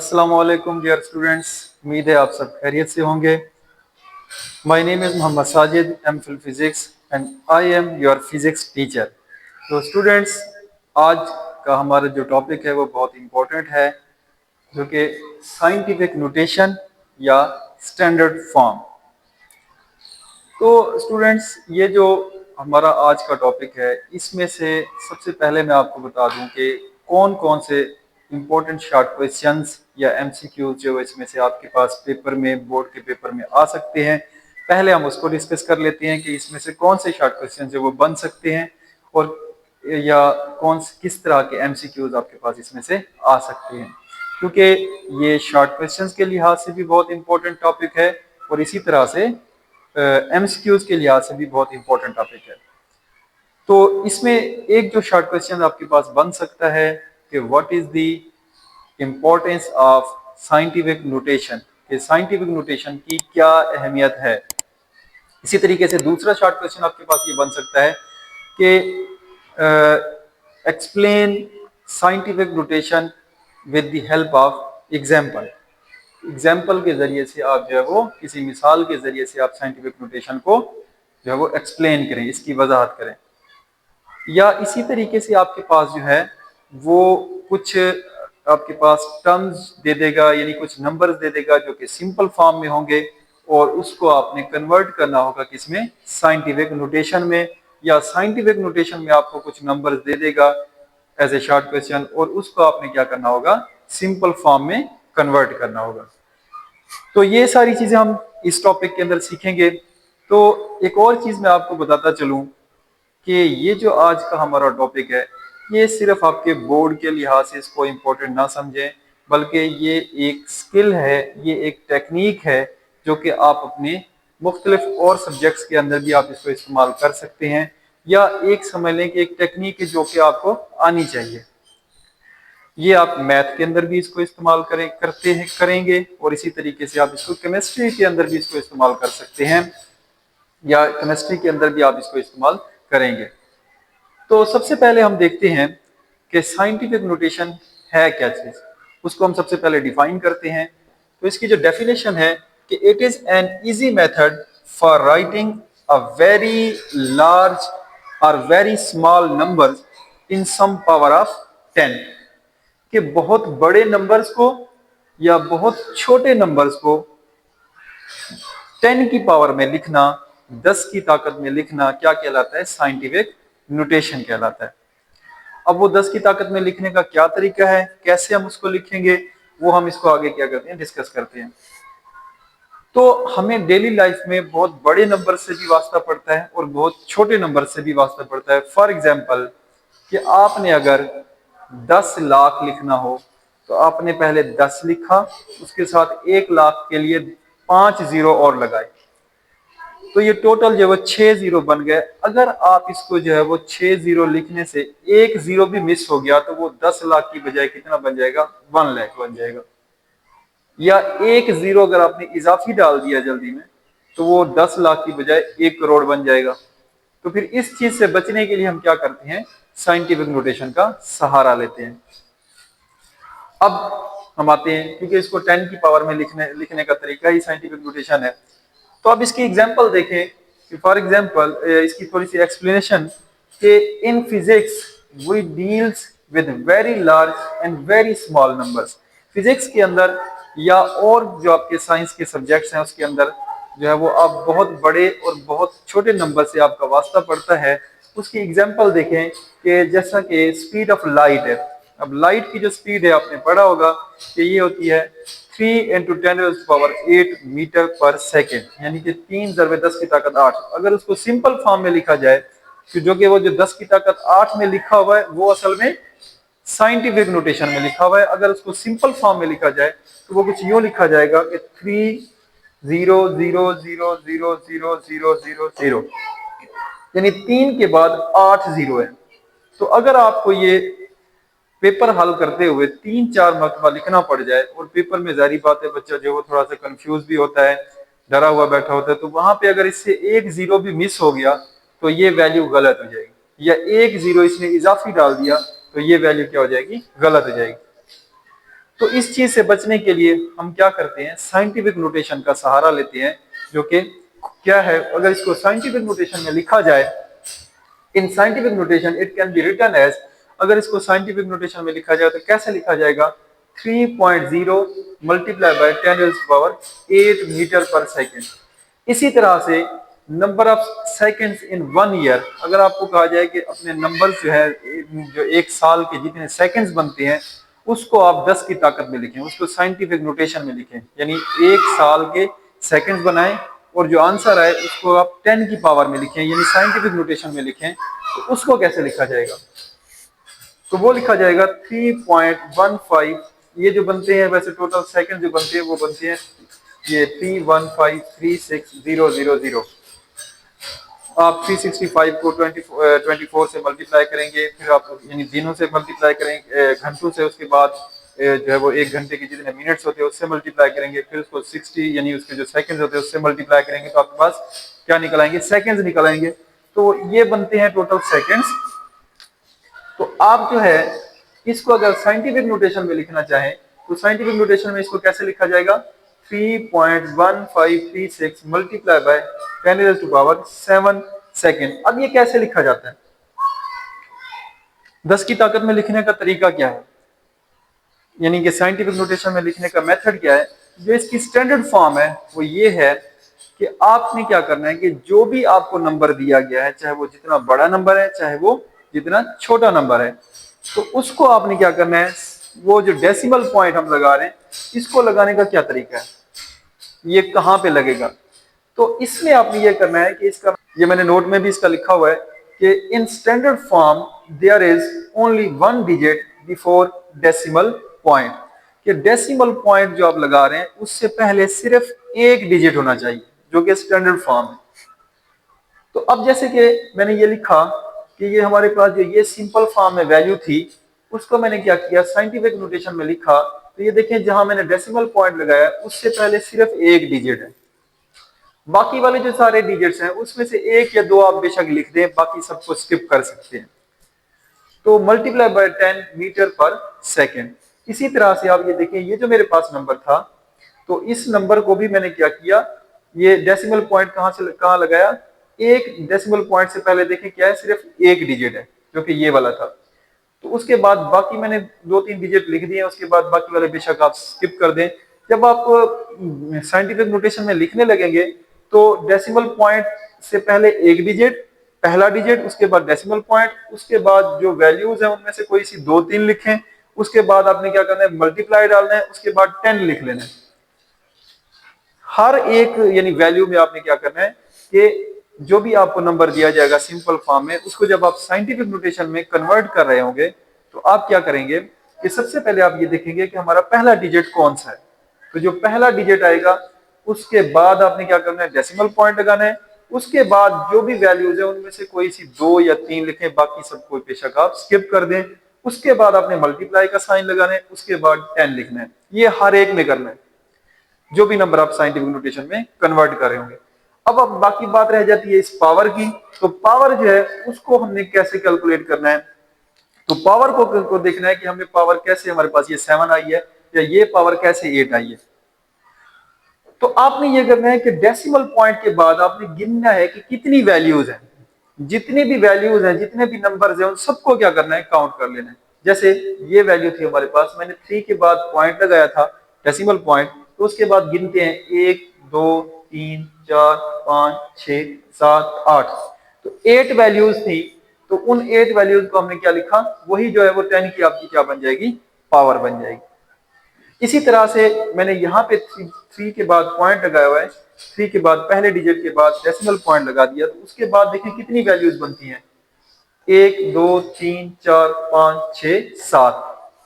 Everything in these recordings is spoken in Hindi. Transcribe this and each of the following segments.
अस्सलाम वालेकुम डियर स्टूडेंट्स। उम्मीद है आप सब खैरियत से होंगे। My name is Mohammad Sajid, M Phil physics and I am your physics teacher. तो स्टूडेंट्स, आज का हमारा जो टॉपिक है वो बहुत इम्पोर्टेंट है, जो कि साइंटिफिक नोटेशन या स्टैंडर्ड फॉर्म। तो स्टूडेंट्स, ये जो हमारा आज का टॉपिक है, इसमें से सबसे पहले मैं आपको बता दूं कि कौन कौन से इम्पोर्टेंट शॉर्ट क्वेश्चंस या एमसीक्यूज जो इसमें से आपके पास पेपर में, बोर्ड के पेपर में आ सकते हैं। पहले हम उसको डिस्कस कर लेते हैं कि इसमें से कौन से शॉर्ट क्वेश्चन जो वो बन सकते हैं और या किस तरह के एमसीक्यूज आपके पास इसमें से आ सकते हैं, क्योंकि ये शॉर्ट क्वेश्चंस के लिहाज से भी बहुत इंपॉर्टेंट टॉपिक है और इसी तरह से एमसीक्यूज के लिहाज से भी बहुत इंपॉर्टेंट टॉपिक है। तो इसमें एक जो शॉर्ट क्वेश्चन आपके पास बन सकता है कि what is the importance of scientific notation, कि साइंटिफिक नोटेशन की क्या अहमियत है। इसी तरीके से दूसरा शॉर्ट क्वेश्चन आपके पास ये बन सकता है कि explain scientific notation with the help of example. Example के जरिए से आप जो है वो, किसी मिसाल के जरिए से आप साइंटिफिक नोटेशन को जो है वो एक्सप्लेन करें, इसकी वजाहत करें। या इसी तरीके से आपके पास जो है वो कुछ आपके पास टर्म्स दे देगा, यानी कुछ नंबर्स दे देगा जो कि सिंपल फॉर्म में होंगे और उसको आपने कन्वर्ट करना होगा किसमें, साइंटिफिक नोटेशन में। या साइंटिफिक नोटेशन में आपको कुछ नंबर्स दे देगा एज ए शॉर्ट क्वेश्चन और उसको आपने क्या करना होगा, सिंपल फॉर्म में कन्वर्ट करना होगा। तो ये सारी चीजें हम इस टॉपिक के अंदर सीखेंगे। तो एक और चीज मैं आपको बताता चलूं कि ये जो आज का हमारा टॉपिक है, ये सिर्फ आपके बोर्ड के लिहाज से इसको इम्पोर्टेंट ना समझें, बल्कि ये एक स्किल है, ये एक टेक्निक है जो कि आप अपने मुख्तलिफ और सब्जेक्ट्स के अंदर भी आप इसको इस्तेमाल कर सकते हैं। या एक समझ लें कि एक टेक्निक है जो कि आपको आनी चाहिए। ये आप मैथ के अंदर भी इसको इस्तेमाल करेंगे और इसी तरीके से आप इसको केमिस्ट्री के अंदर भी इसको इस्तेमाल कर सकते हैं, या केमिस्ट्री के अंदर भी आप इसको इस्तेमाल करेंगे। तो सबसे पहले हम देखते हैं कि साइंटिफिक नोटेशन है क्या चीज, उसको हम सबसे पहले डिफाइन करते हैं। तो इसकी जो डेफिनेशन है कि it is an easy method for writing a very large or very small number in some power of 10, कि बहुत बड़े नंबर्स को या बहुत छोटे नंबर्स को 10 की पावर में लिखना, 10 की ताकत में लिखना क्या कहलाता है, साइंटिफिक नोटेशन कहलाता है। अब वो 10 की ताकत में लिखने का क्या तरीका है, कैसे हम उसको लिखेंगे, वो हम इसको आगे क्या करते हैं, डिस्कस करते हैं। तो हमें डेली लाइफ में बहुत बड़े नंबर से भी वास्ता पड़ता है और बहुत छोटे नंबर से भी वास्ता पड़ता है। फॉर एग्जाम्पल कि आपने अगर 10 लाख लिखना हो तो आपने पहले 10 लिखा, उसके साथ 1 लाख के लिए 5 जीरो और लगाए, तो ये टोटल जो है वो 6 जीरो बन गए। अगर आप इसको जो है वो 6 जीरो लिखने से 1 जीरो भी मिस हो गया तो वो 10 लाख की बजाय कितना बन जाएगा, 1 लाख बन जाएगा। या 1 जीरो अगर आपने इजाफी डाल दिया जल्दी में तो वो 10 लाख की बजाय 1 करोड़ बन जाएगा। तो फिर इस चीज से बचने के लिए हम क्या करते हैं, साइंटिफिक नोटेशन का सहारा लेते हैं। अब हम आते हैं, क्योंकि इसको 10 की पावर में लिखने का तरीका ही साइंटिफिक नोटेशन है। तो अब इसकी एग्जांपल देखें कि फॉर एग्जांपल इसकी थोड़ी सी एक्सप्लेनेशन कि in physics we deals with very large and very small numbers. Physics के अंदर या और जो आपके साइंस के सब्जेक्ट्स हैं उसके अंदर जो है वो आप बहुत बड़े और बहुत छोटे नंबर से आपका वास्ता पड़ता है। उसकी एग्जांपल देखें कि जैसा कि स्पीड ऑफ लाइट है। अब लाइट की जो स्पीड है आपने पढ़ा होगा कि ये होती है 3 × 10⁸ मीटर पर सेकेंड, यानी कि 3 × 10 की ताकत 8। अगर उसको सिंपल फॉर्म में लिखा जाए, कि जो कि वो जो 10 की ताकत 8 में लिखा हुआ है वो असल में साइंटिफिक नोटेशन में लिखा हुआ है। अगर उसको सिंपल फॉर्म में लिखा जाए तो वो कुछ यूं लिखा जाएगा कि 3 0 0 0 0 0 0 0, यानी 3 के बाद 8 जीरो है। तो अगर आपको ये पेपर हल करते हुए 3-4 मरतबा लिखना पड़ जाए, और पेपर में जारी बात है बच्चा जो वो थोड़ा सा कंफ्यूज भी होता है, डरा हुआ बैठा होता है, तो वहां पे अगर इससे 1 जीरो भी मिस हो गया तो ये वैल्यू गलत हो जाएगी। या 1 जीरो इसने इजाफी डाल दिया तो ये वैल्यू क्या हो जाएगी, गलत हो जाएगी। तो इस चीज से बचने के लिए हम क्या करते हैं, साइंटिफिक नोटेशन का सहारा लेते हैं, जो कि क्या है, अगर इसको साइंटिफिक नोटेशन में लिखा जाए, in scientific notation it can be written as, अगर इसको साइंटिफिक नोटेशन में लिखा जाए तो कैसे लिखा जाएगा, 3.0 मल्टीप्लाई बाय 10⁻8 मीटर पर सेकेंड। इसी तरह से number of seconds in 1 year, अगर आपको कहा जाए कि अपने नंबर जो है, जो एक साल के जितने सेकेंड्स बनते हैं उसको आप 10 की ताकत में लिखें, उसको साइंटिफिक नोटेशन में लिखें, यानी एक साल के सेकेंड्स बनाएं और जो आंसर आए उसको आप 10 की पावर में लिखें, यानी साइंटिफिक नोटेशन में लिखें। तो उसको कैसे लिखा जाएगा, तो वो लिखा जाएगा 3.15, ये जो बनते हैं वैसे टोटल सेकंड जो बनते हैं वो बनते हैं ये 3153600। आप 365 को 24 से मल्टीप्लाई करेंगे, फिर आप यानी दिनों से मल्टीप्लाई करेंगे, घंटों से, उसके बाद जो है वो एक घंटे के जितने मिनट्स होते हैं उससे मल्टीप्लाई करेंगे, फिर उसको 60 यानी उसके जो सेकंड्स होते हैं उससे मल्टीप्लाई करेंगे, तो आपके पास क्या निकल आएंगे, सेकंड्स निकल आएंगे। तो ये बनते हैं टोटल सेकंड्स। तो आप जो है इसको अगर साइंटिफिक नोटेशन में लिखना चाहें तो साइंटिफिक नोटेशन में इसको कैसे लिखा जाएगा, 3.1536 मल्टीप्लाई बाय 10⁻7 सेकेंड। अब ये कैसे लिखा जाता है, 10 की ताकत में लिखने का तरीका क्या है, यानी कि साइंटिफिक नोटेशन में लिखने का मेथड क्या है। जो इसकी स्टैंडर्ड फॉर्म है वो ये है कि आपने क्या करना है कि जो भी आपको नंबर दिया गया है, चाहे वो जितना बड़ा नंबर है चाहे वो जितना छोटा नंबर है, तो उसको आपने क्या करना है, वो जो डेसिमल पॉइंट हम लगा रहे हैं इसको लगाने का क्या तरीका है, ये कहां पे लगेगा। तो इसमें आपने ये करना है कि इसका, ये मैंने नोट में भी इसका लिखा हुआ है कि in standard form there is only 1 digit before decimal point, कि डेसिमल पॉइंट जो आप लगा रहे हैं उससे पहले सिर्फ एक डिजिट होना चाहिए, जो कि स्टैंडर्ड फॉर्म है। तो अब जैसे कि मैंने ये लिखा कि ये हमारे पास जो ये सिंपल फॉर्म में वैल्यू थी उसको मैंने क्या किया, साइंटिफिक नोटेशन में लिखा। तो ये देखें जहां मैंने डेसिमल पॉइंट लगाया उससे पहले सिर्फ एक डिजिट है, बाकी वाले जो सारे डिजिट्स हैं उसमें से एक या दो आप बेशक लिख दें, बाकी सबको स्किप कर सकते हैं। तो मल्टीप्लाई बाय 10 मीटर पर सेकेंड। इसी तरह से आप ये देखें, ये जो मेरे पास नंबर था तो इस नंबर को भी मैंने क्या किया, ये डेसिमल पॉइंट कहां से कहां लगाया, एक डेसिमल पॉइंट से पहले देखें क्या है, सिर्फ एक डिजिट है जो कि ये वाला था। तो उसके बाद बाकी मैंने 2-3 डिजिट लिख दिए, उसके बाद बाकी वाले बेशक आप स्किप कर दें। जब आप साइंटिफिक नोटेशन में लिखने लगेंगे तो डेसिमल पॉइंट से पहले एक डिजिट, पहला डिजिट, उसके बाद डेसिमल पॉइंट, उसके बाद जो वैल्यूज है उनमें से कोई सी 2-3 लिखें, उसके बाद आपने क्या करना है, मल्टीप्लाई डालना है, उसके बाद 10 लिख लेना है। हर एक यानी वैल्यू में आपने क्या करना है कि जो भी आपको नंबर दिया जाएगा सिंपल फॉर्म में, उसको जब आप साइंटिफिक नोटेशन में कन्वर्ट कर रहे होंगे तो आप क्या करेंगे कि सबसे पहले आप ये देखेंगे कि हमारा पहला डिजिट कौन सा है। तो जो पहला डिजिट आएगा उसके बाद आपने क्या करना है, डेसिमल पॉइंट लगाना है, उसके बाद जो भी वैल्यूज है उनमें से कोई सी 2 या 3 लिखें, बाकी सबको बेशक आप स्किप कर दें। उसके बाद आपने मल्टीप्लाई का साइन लगाना है, उसके बाद 10 लिखना है। ये हर एक में करना है जो भी नंबर आप साइंटिफिक नोटेशन में कन्वर्ट कर रहे होंगे। अब बाकी बात रह जाती है इस पावर की। तो पावर जो है उसको हमने कैसे कैलकुलेट करना है, तो पावर को देखना है कि हमने पावर कैसे, हमारे पास ये 7 आई है या ये पावर कैसे 8 आई है। तो आपने ये करना है कि डेसिमल पॉइंट के बाद आपने गिनना है कि कितनी वैल्यूज हैं, जितनी भी वैल्यूज हैं, जितने भी नंबर्स हैं उन सबको क्या करना है, काउंट कर लेना है। जैसे ये वैल्यू थी हमारे पास, मैंने 3 के बाद पॉइंट लगाया था डेसिमल पॉइंट, तो उसके बाद गिनते हैं 1 2 3 4 5 6 7 8, तो 8 वैल्यूज थी। तो उन 8 वैल्यूज को हमने क्या लिखा, वही जो है वो 10 की आपकी क्या बन जाएगी, पावर बन जाएगी। इसी तरह से मैंने यहाँ पे 3 के बाद पॉइंट लगाया हुआ है, 3 के बाद पहले डिजिट के बाद डेसिमल पॉइंट लगा दिया, तो उसके बाद देखें कितनी वैल्यूज बनती हैं, 1 2 3 4 5 6 7,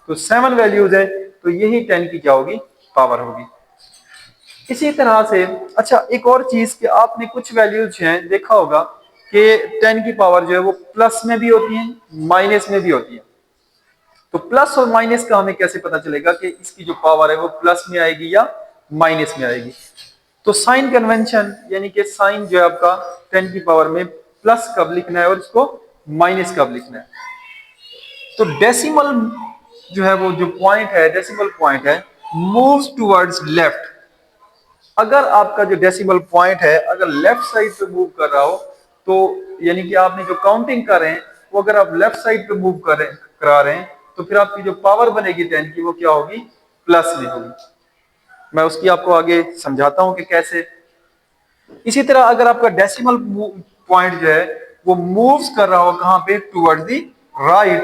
तो 7 वैल्यूज है। तो यही 10 की क्या होगी, पावर होगी। इसी तरह से अच्छा एक और चीज कि आपने कुछ वैल्यूज हैं देखा होगा कि 10 की पावर जो है वो प्लस में भी होती है, माइनस में भी होती है। तो प्लस और माइनस का हमें कैसे पता चलेगा कि इसकी जो पावर है वो प्लस में आएगी या माइनस में आएगी। तो साइन कन्वेंशन यानी कि साइन जो है आपका 10 की पावर में प्लस कब लिखना है और इसको माइनस कब लिखना है। तो डेसिमल जो है वो जो पॉइंट है, डेसिमल पॉइंट है, मूव्स टुवर्ड्स लेफ्ट। अगर आपका जो डेसिमल पॉइंट है अगर लेफ्ट साइड पे मूव कर रहा हो, तो यानी कि आपने जो काउंटिंग कर रहे हैं वो अगर आप लेफ्ट साइड पे मूव करा रहे हैं, तो फिर आपकी जो पावर बनेगी 10 की वो क्या होगी, प्लस में होगी। मैं उसकी आपको आगे समझाता हूं कि कैसे। इसी तरह अगर आपका डेसिमल पॉइंट जो है वो मूव्स कर रहा हो कहां पे, toward the right,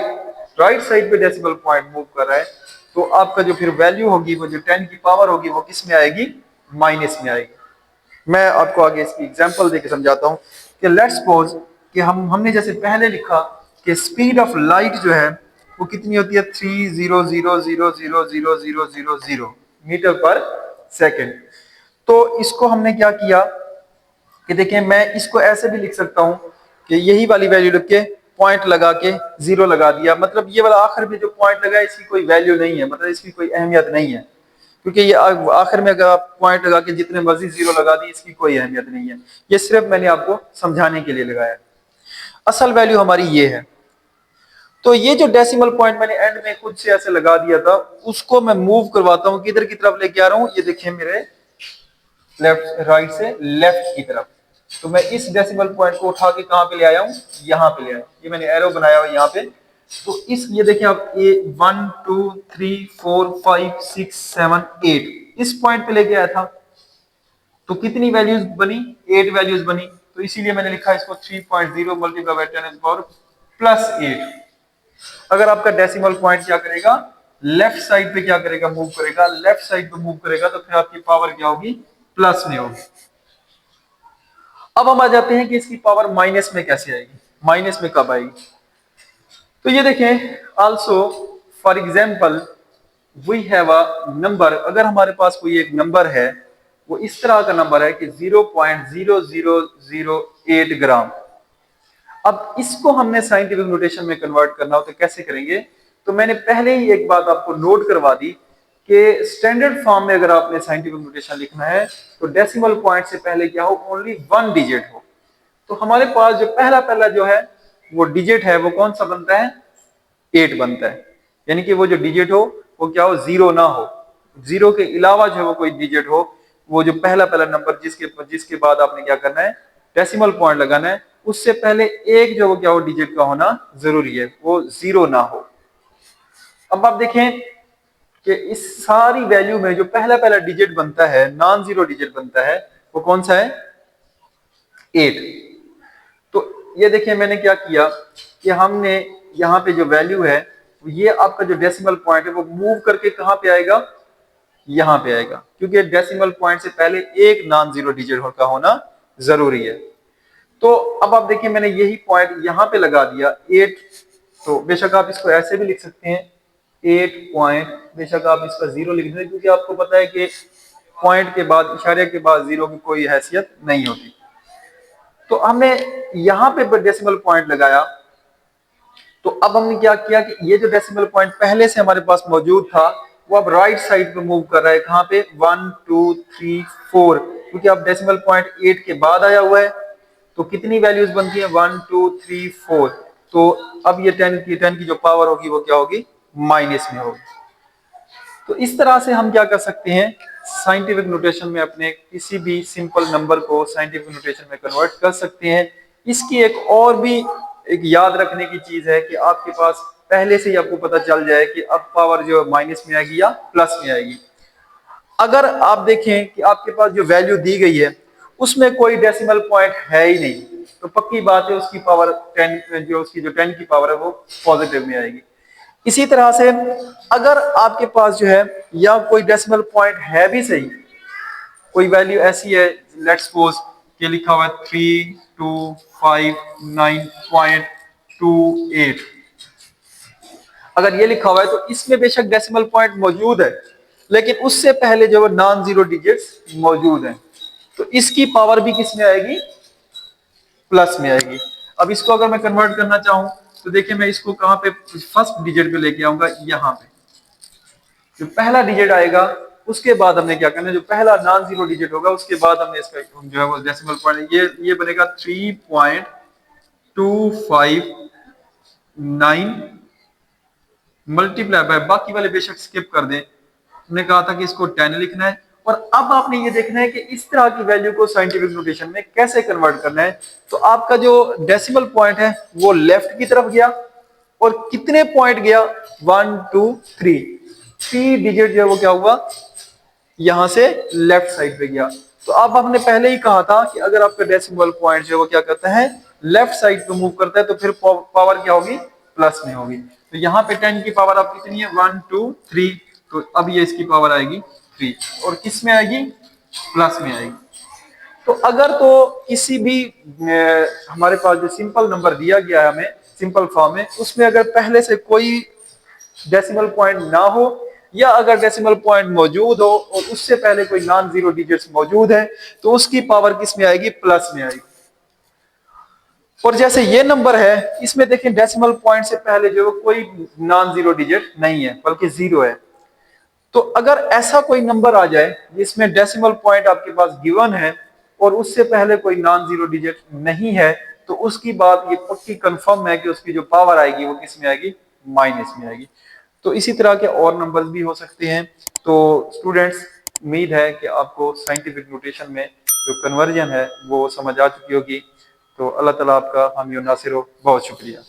right side पे डेसिमल पॉइंट मूव कर रहा है, तो आपका जो फिर वैल्यू होगी वो जो 10 की पावर होगी वो किस में आएगी, माइनस में आएगी। मैं आपको आगे इसकी एग्जांपल देके समझाता हूं कि लेट्स सपोज कि हमने जैसे पहले लिखा कि स्पीड ऑफ लाइट जो है वो कितनी होती है, 300000000 मीटर पर सेकेंड। तो इसको हमने क्या किया कि देखिए मैं इसको ऐसे भी लिख सकता हूं कि यही वाली वैल्यू लिख के पॉइंट लगा के जीरो लगा दिया, मतलब ये वाला आखिर में जो पॉइंट लगा है इसकी कोई वैल्यू नहीं है, मतलब इसकी कोई अहमियत नहीं है, क्योंकि ये आखिर में अगर आप पॉइंट लगा के जितने मर्जी जीरो लगा दी इसकी कोई अहमियत नहीं है। ये सिर्फ मैंने आपको समझाने के लिए लगाया। असल वैल्यू हमारी ये है। तो ये जो डेसिमल पॉइंट मैंने एंड में खुद से ऐसे लगा दिया था उसको मैं मूव करवाता हूं, किधर की तरफ लेके आ रहा हूं, ये देखिए मेरे लेफ्ट, राइट से लेफ्ट की तरफ। तो मैं इस डेसिमल पॉइंट को उठा के कहां पे ले आया हूं, यहां पे ले आया। ये मैंने एरो बनाया हुआ यहां पे। तो इस ये देखिए आप, ये 1 2 3 4 5 6 7 8 इस पॉइंट पे लेके आया था। तो कितनी वैल्यूज बनी, 8 वैल्यूज बनी। तो इसीलिए मैंने लिखा इसको 3.0 मल्टीप्लाई बाय 10 पावर प्लस 8। अगर आपका डेसिमल पॉइंट क्या करेगा, लेफ्ट साइड पे क्या करेगा, मूव करेगा, लेफ्ट साइड पे मूव करेगा, तो फिर आपकी पावर क्या होगी, प्लस में होगी। अब हम आ जाते हैं कि इसकी पावर माइनस में कैसे आएगी, माइनस में कब आएगी। तो ये देखें, also for example we have a number, अगर हमारे पास कोई एक नंबर है वो इस तरह का नंबर है कि 0.0008 ग्राम। अब इसको हमने साइंटिफिक नोटेशन में कन्वर्ट करना हो तो कैसे करेंगे। तो मैंने पहले ही एक बात आपको नोट करवा दी कि स्टैंडर्ड फॉर्म में अगर आपने साइंटिफिक नोटेशन लिखना है तो डेसिमल पॉइंट से पहले क्या हो, ओनली 1 डिजिट हो। तो हमारे पास जो पहला पहला जो है वो डिजिट है वो कौन सा बनता है, 8 बनता है। यानी कि वो जो डिजिट हो वो क्या हो, जीरो ना हो, जीरो के अलावा जो है वो कोई डिजिट हो, वो जो पहला पहला नंबर जिसके जिसके बाद आपने क्या करना है, डेसिमल पॉइंट लगाना है, उससे पहले एक जो वो क्या हो, डिजिट का होना जरूरी है, वो जीरो ना हो। अब आप देखें कि इस सारी वैल्यू में जो पहला पहला डिजिट बनता है, नॉन जीरो डिजिट बनता है, वो कौन सा है, 8। तो ये देखिए मैंने क्या किया कि हमने यहाँ पे जो वैल्यू है, ये आपका जो डेसिमल पॉइंट है वो मूव करके कहां पे आएगा, यहां पे आएगा, क्योंकि डेसिमल पॉइंट से पहले एक नॉन जीरो डिजिट का होना जरूरी है। तो अब आप देखिए मैंने यही पॉइंट यहां पे लगा दिया 8। तो बेशक आप इसको ऐसे भी लिख सकते हैं 8 पॉइंट, बेशक आप इसका जीरो लिख दें, क्योंकि आपको पता है कि पॉइंट के बाद, इशारे के बाद जीरो की कोई हैसियत नहीं होती। तो हमने यहां पे डेसिमल पॉइंट लगाया। तो अब हमने क्या किया कि ये जो डेसिमल पॉइंट पहले से हमारे पास मौजूद था वो अब राइट साइड पे मूव कर रहा है, कहां पे, 1 2 3 4, क्योंकि अब डेसिमल पॉइंट 8 के बाद आया हुआ है। तो कितनी वैल्यूज बनती है, 1 2 3 4। तो अब ये 10 की जो पावर होगी वो क्या होगी, माइनस में होगी। तो इस तरह से हम क्या कर सकते हैं, साइंटिफिक नोटेशन में अपने किसी भी सिंपल नंबर को साइंटिफिक नोटेशन में कन्वर्ट कर सकते हैं। इसकी एक और भी एक याद रखने की चीज है कि आपके पास पहले से ही आपको पता चल जाए कि अब पावर जो माइनस में आएगी या प्लस में आएगी। अगर आप देखें कि आपके पास जो वैल्यू दी गई है उसमें कोई डेसिमल पॉइंट है ही नहीं, तो पक्की बात है उसकी पावर 10, जो उसकी जो 10 की पावर है वो पॉजिटिव में आएगी। इसी तरह से अगर आपके पास जो है या कोई डेसिमल पॉइंट है भी सही, कोई वैल्यू ऐसी है, लेट्स सपोज कि लिखा हुआ है 3259.28, अगर ये लिखा हुआ है तो इसमें बेशक डेसिमल पॉइंट मौजूद है, लेकिन उससे पहले जो है नॉन जीरो डिजिट्स मौजूद हैं, तो इसकी पावर भी किस में आएगी, प्लस में आएगी। अब इसको अगर मैं कन्वर्ट करना चाहूं तो देखिए मैं इसको कहां पे, फर्स्ट डिजिट पे लेके आऊंगा, यहां पे जो पहला डिजिट आएगा उसके बाद हमने क्या करना है, जो पहला नॉन जीरो डिजिट होगा उसके बाद हमने इसका जो है वो डेसिमल पॉइंट, ये बनेगा 3.2598, मल्टीप्लाई बाय, बाकी वाले बेशक स्किप कर दें। हमने कहा था कि इसको 10 लिखना है, और अब आपने ये देखना है कि इस तरह की वैल्यू को साइंटिफिक नोटेशन में कैसे कन्वर्ट करना है। तो आपका जो डेसिमल पॉइंट है वो लेफ्ट की तरफ गया, और कितने पॉइंट गया, 1 2 3, 3 डिजिट जो है वो क्या हुआ, यहां से लेफ्ट साइड पे गया। तो अब हमने पहले ही कहा था कि अगर आपका डेसिमल पॉइंट जो है वो क्या करता है, लेफ्ट साइड पे मूव करता है, तो फिर पावर क्या होगी, प्लस में होगी। तो यहाँ पे 10 की पावर आप कितनी है, 1 2 3, तो अब ये इसकी पावर आएगी 3, और किस में आएगी, प्लस में आएगी। तो अगर तो किसी भी हमारे पास जो सिंपल नंबर दिया गया है हमें सिंपल फॉर्म में, उसमें अगर पहले से कोई डेसिमल पॉइंट ना हो, या अगर डेसिमल पॉइंट मौजूद हो और उससे पहले कोई नॉन जीरो डिजिट्स मौजूद है, तो उसकी पावर किस में आएगी, प्लस में आएगी। और जैसे ये नंबर है, इसमें देखें डेसिमल पॉइंट से पहले जो कोई नॉन जीरो डिजिट नहीं है बल्कि जीरो है। तो अगर ऐसा कोई नंबर आ जाए जिसमें डेसिमल पॉइंट आपके पास गिवन है और उससे पहले कोई नॉन जीरो डिजिट नहीं है, तो उसकी बात ये पक्की कंफर्म है कि उसकी जो पावर आएगी वो किस में आएगी, माइनस में आएगी। तो इसी तरह के और नंबर्स भी हो सकते हैं। तो स्टूडेंट्स, उम्मीद है कि आपको साइंटिफिक नोटेशन में जो कन्वर्जन है वो समझ आ चुकी होगी। तो अल्लाह ताला आपका हामी और नासिर हो, बहुत शुक्रिया।